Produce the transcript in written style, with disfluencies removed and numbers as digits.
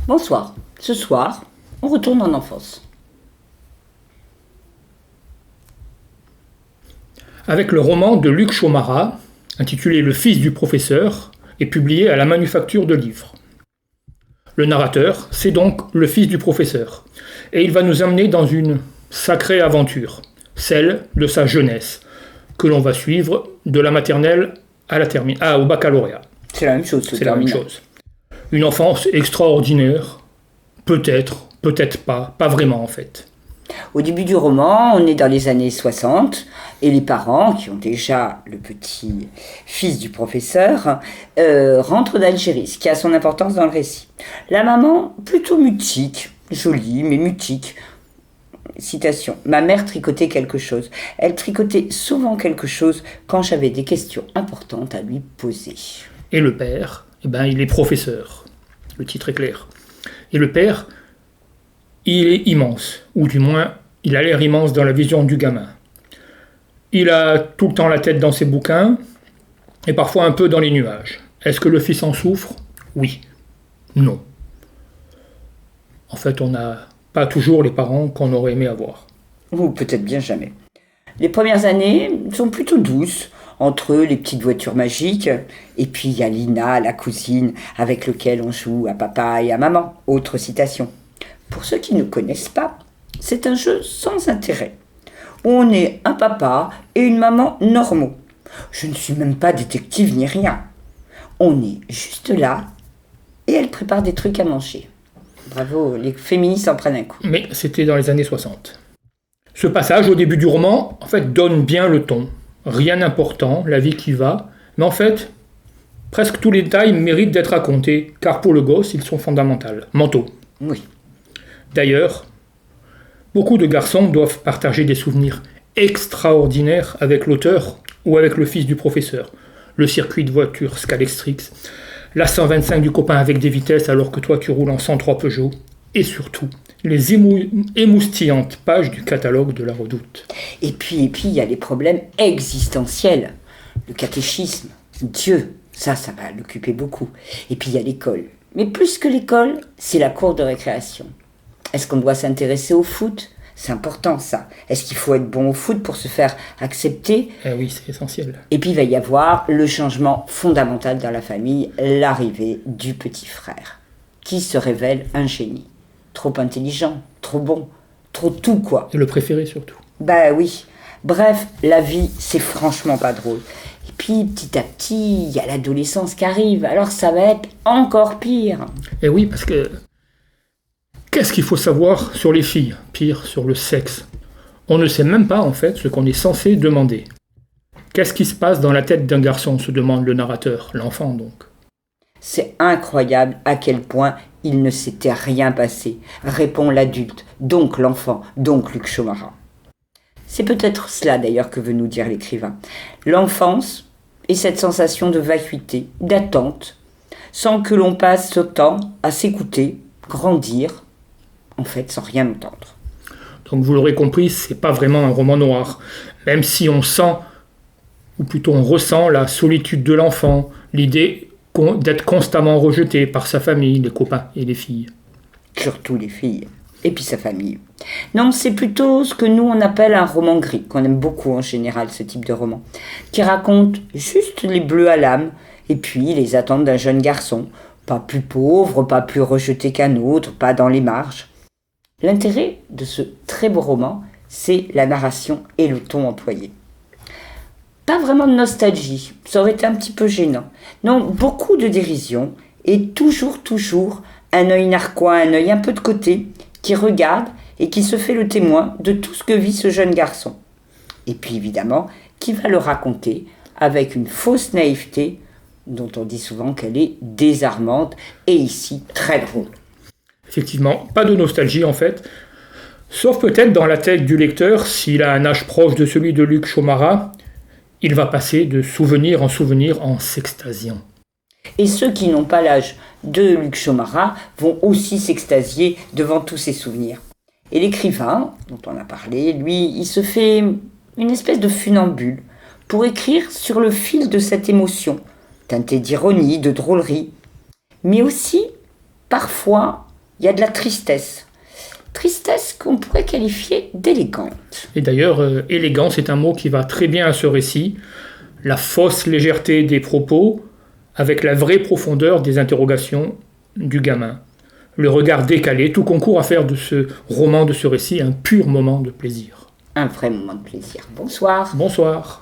Bonsoir. Ce soir, on retourne en enfance. Avec le roman de Luc Chaumarat, intitulé Le fils du professeur, et publié à la Manufacture de livres. Le narrateur, c'est donc le fils du professeur, et il va nous amener dans une sacrée aventure, celle de sa jeunesse, que l'on va suivre de la maternelle à au baccalauréat. C'est la même chose. C'est la même chose. Une enfance extraordinaire, peut-être, peut-être pas vraiment en fait. Au début du roman, on est dans les années 60 et les parents, qui ont déjà le petit fils du professeur, rentrent d'Algérie, ce qui a son importance dans le récit. La maman, plutôt mutique, jolie mais mutique. Citation, ma mère tricotait quelque chose. Elle tricotait souvent quelque chose quand j'avais des questions importantes à lui poser. Et le père, il est professeur. Le titre est clair. Et le père, il est immense, ou du moins, il a l'air immense dans la vision du gamin. Il a tout le temps la tête dans ses bouquins, et parfois un peu dans les nuages. Est-ce que le fils en souffre ? Oui. Non. En fait, on n'a pas toujours les parents qu'on aurait aimé avoir. Ou peut-être bien jamais. Les premières années sont plutôt douces, entre eux les petites voitures magiques, et puis il y a Lina, la cousine, avec laquelle on joue à papa et à maman. Autre citation. Pour ceux qui ne connaissent pas, c'est un jeu sans intérêt, où on est un papa et une maman normaux. Je ne suis même pas détective ni rien. On est juste là, et elle prépare des trucs à manger. Bravo, les féministes en prennent un coup. Mais c'était dans les années 60. Ce passage, au début du roman, en fait, donne bien le ton. Rien d'important, la vie qui va, mais en fait, presque tous les détails méritent d'être racontés, car pour le gosse, ils sont mentaux. Oui. D'ailleurs, beaucoup de garçons doivent partager des souvenirs extraordinaires avec l'auteur ou avec le fils du professeur. Le circuit de voiture Scalextrix, la 125 du copain avec des vitesses alors que toi tu roules en 103 Peugeot, et surtout les émoustillantes pages du catalogue de la Redoute. Et puis il y a les problèmes existentiels. Le catéchisme, Dieu, ça va l'occuper beaucoup. Et puis il y a l'école. Mais plus que l'école, c'est la cour de récréation. Est-ce qu'on doit s'intéresser au foot ? C'est important ça. Est-ce qu'il faut être bon au foot pour se faire accepter ? Oui, c'est essentiel. Et puis il va y avoir le changement fondamental dans la famille, l'arrivée du petit frère, qui se révèle un génie. Trop intelligent, trop bon, trop tout quoi. Et le préféré surtout. Oui. Bref, la vie, c'est franchement pas drôle. Et puis petit à petit, il y a l'adolescence qui arrive, alors ça va être encore pire. Et oui, parce que qu'est-ce qu'il faut savoir sur les filles ? Pire, sur le sexe. On ne sait même pas, en fait, ce qu'on est censé demander. Qu'est-ce qui se passe dans la tête d'un garçon, se demande le narrateur, l'enfant donc. C'est incroyable à quel point il ne s'était rien passé, répond l'adulte, donc l'enfant, donc Luc Chaumarat. C'est peut-être cela d'ailleurs que veut nous dire l'écrivain. L'enfance est cette sensation de vacuité, d'attente, sans que l'on passe ce temps à s'écouter, grandir, en fait, sans rien entendre. Donc vous l'aurez compris, c'est pas vraiment un roman noir. Même si on sent, ou plutôt on ressent la solitude de l'enfant, l'idée d'être constamment rejeté par sa famille, les copains et les filles. Surtout les filles. Et puis sa famille. Non, c'est plutôt ce que nous on appelle un roman gris, qu'on aime beaucoup en général, ce type de roman, qui raconte juste les bleus à l'âme, et puis les attentes d'un jeune garçon, pas plus pauvre, pas plus rejeté qu'un autre, pas dans les marges. L'intérêt de ce très beau roman, c'est la narration et le ton employé. Pas vraiment de nostalgie, ça aurait été un petit peu gênant. Non, beaucoup de dérision et toujours un œil narquois, un œil un peu de côté, qui regarde et qui se fait le témoin de tout ce que vit ce jeune garçon. Et puis évidemment, qui va le raconter avec une fausse naïveté dont on dit souvent qu'elle est désarmante et ici très drôle. Effectivement, pas de nostalgie en fait, sauf peut-être dans la tête du lecteur, s'il a un âge proche de celui de Luc Chaumarat, il va passer de souvenir en s'extasiant. Et ceux qui n'ont pas l'âge de Luc Chaumarat vont aussi s'extasier devant tous ces souvenirs. Et l'écrivain, dont on a parlé, lui, il se fait une espèce de funambule pour écrire sur le fil de cette émotion, teintée d'ironie, de drôlerie, mais aussi, parfois, Il y a de la tristesse. Tristesse qu'on pourrait qualifier d'élégante. Et d'ailleurs, élégance est un mot qui va très bien à ce récit. La fausse légèreté des propos avec la vraie profondeur des interrogations du gamin. Le regard décalé, tout concourt à faire de ce roman, de ce récit, un pur moment de plaisir. Un vrai moment de plaisir. Bonsoir. Bonsoir.